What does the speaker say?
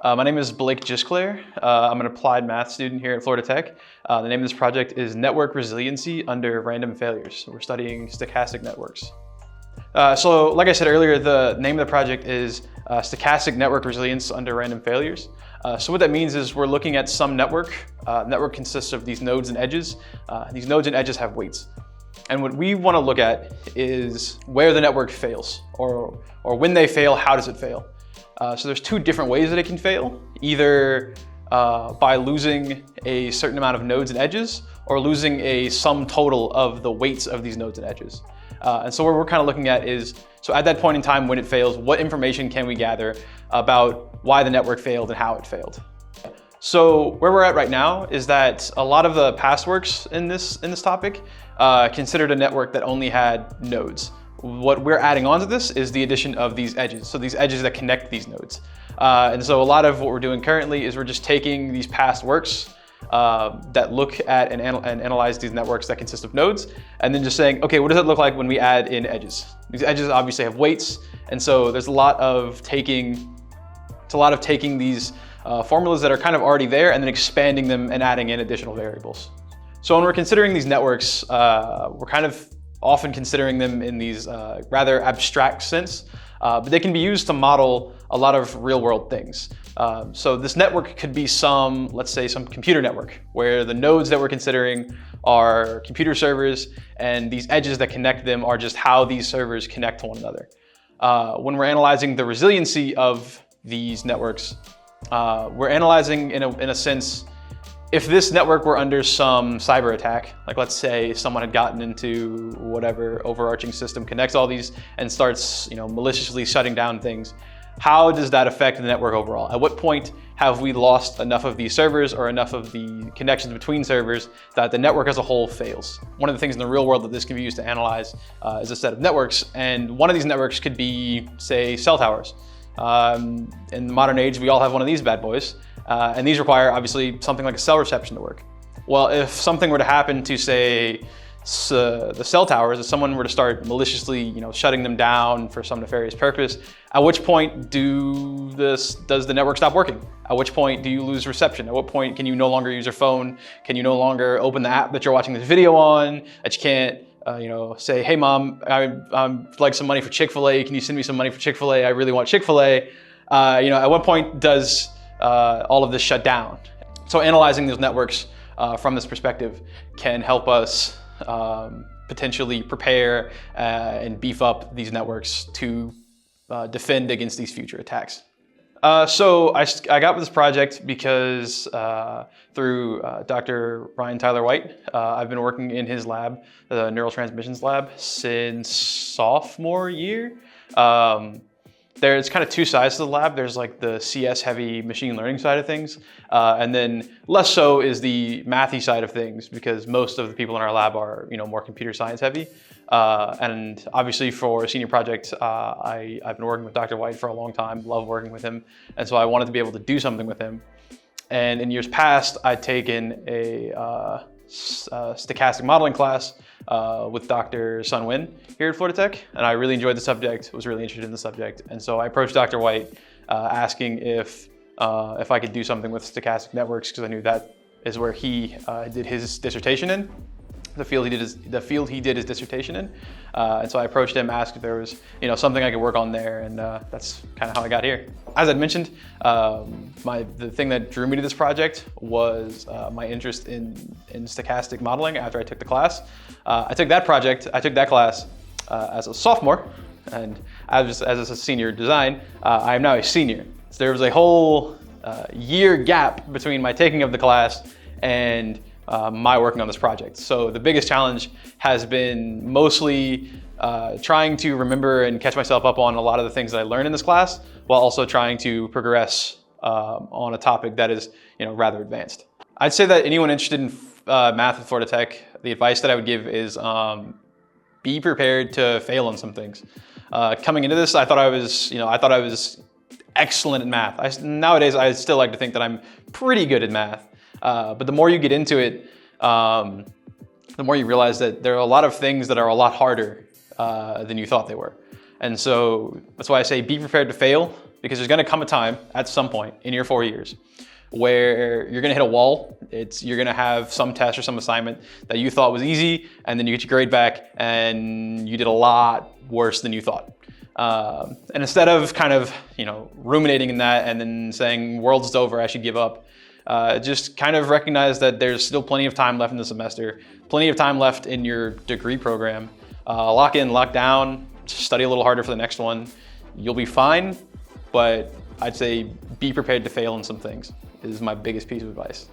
My name is Blake Gisclair. I'm an applied math student here at Florida Tech. The name of this project is Network Resiliency under Random Failures. We're studying stochastic networks. So like I said earlier, the name of the project is Stochastic Network Resilience under Random Failures. So what that means is we're looking at some network. Network consists of these nodes and edges. These nodes and edges have weights. And what we want to look at is where the network fails, or when they fail, how does it fail? So there's two different ways that it can fail, either by losing a certain amount of nodes and edges, or losing a sum total of the weights of these nodes and edges. And so what we're kind of looking at is, so at that point in time when it fails, what information can we gather about why the network failed and how it failed? So where we're at right now is that a lot of the past works in this topic considered a network that only had nodes. What we're adding onto this is the addition of these edges. So these edges that connect these nodes. And so a lot of what we're doing currently is we're just taking these past works that look at and analyze these networks that consist of nodes, and then just saying, okay, what does it look like when we add in edges? These edges obviously have weights, and so there's a lot of taking these formulas that are kind of already there and then expanding them and adding in additional variables. So when we're considering these networks, we're kind of often considering them in these rather abstract sense, but they can be used to model a lot of real world things. So this network could be let's say some computer network, where the nodes that we're considering are computer servers, and these edges that connect them are just how these servers connect to one another. When we're analyzing the resiliency of these networks, we're analyzing in a sense, if this network were under some cyber attack, like let's say someone had gotten into whatever overarching system connects all these and starts, maliciously shutting down things, how does that affect the network overall? At what point have we lost enough of these servers or enough of the connections between servers that the network as a whole fails? One of the things in the real world that this can be used to analyze is a set of networks, and one of these networks could be, say, cell towers. In the modern age, we all have one of these bad boys, and these require obviously something like a cell reception to work. Well, if something were to happen to, say, the cell towers, if someone were to start maliciously, shutting them down for some nefarious purpose, at which point does the network stop working? At which point do you lose reception? At what point can you no longer use your phone? Can you no longer open the app that you're watching this video on? That you can't, say, hey mom, I'd like some money for Chick-fil-A. Can you send me some money for Chick-fil-A? I really want Chick-fil-A. At what point does all of this shut down? So analyzing those networks from this perspective can help us potentially prepare and beef up these networks to defend against these future attacks. So I got with this project because through Dr. Ryan Tyler White, I've been working in his lab, the neural transmissions lab, since sophomore year. There's kind of two sides to the lab. There's like the CS heavy machine learning side of things. And then less so is the mathy side of things, because most of the people in our lab are, more computer science heavy. And obviously for a senior project, I've been working with Dr. White for a long time, love working with him. And so I wanted to be able to do something with him. And in years past, I'd taken a stochastic modeling class with Dr. Sun Win here at Florida Tech, and I really enjoyed the subject, was really interested in the subject, and so I approached Dr. White asking if I could do something with stochastic networks, because I knew that is where he did his dissertation in, the field he did his dissertation in, and so I approached him, asked if there was something I could work on there, and that's kind of how I got here. As I'd mentioned, the thing that drew me to this project was my interest in stochastic modeling after I took the class. I took that class as a sophomore, and as a senior design, I am now a senior. So there was a whole year gap between my taking of the class and my working on this project. So the biggest challenge has been mostly trying to remember and catch myself up on a lot of the things that I learned in this class, while also trying to progress on a topic that is rather advanced. I'd say that anyone interested in math at Florida Tech, the advice that I would give is be prepared to fail on some things. Coming into this, I thought I was excellent at math. Nowadays, I still like to think that I'm pretty good at math. But the more you get into it, the more you realize that there are a lot of things that are a lot harder than you thought they were. And so that's why I say be prepared to fail, because there's gonna come a time at some point in your 4 years where you're gonna hit a wall. You're gonna have some test or some assignment that you thought was easy, and then you get your grade back and you did a lot worse than you thought. And instead of kind of, ruminating in that and then saying world's over, I should give up, just kind of recognize that there's still plenty of time left in the semester, plenty of time left in your degree program. Lock in, lock down, study a little harder for the next one. You'll be fine, but I'd say be prepared to fail in some things is my biggest piece of advice.